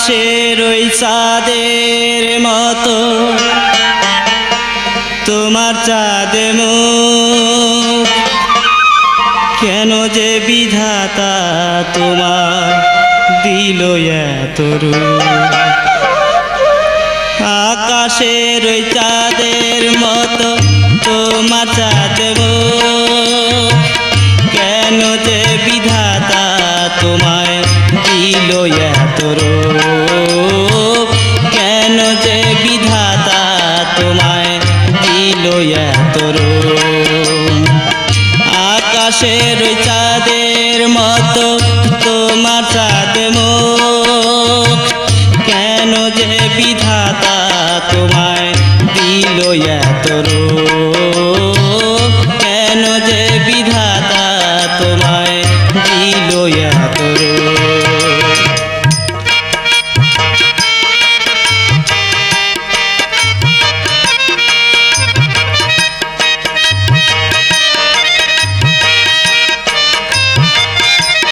আকাশের ওই চাঁদের মতো তোমার চাঁদে মুখ, কেন যে বিধাতা তোমার দিল এত রূপ। আকাশের ওই চাঁদের মতো তোমার চাঁদে মুখ, কেন যে বিধাতা তোমায় দিল এত রূপ, কেন যে বিধাতা তোমায় দিল এত রূপ। আকাশের ওই চাঁদের মতো তোমার চাঁদ মুখ,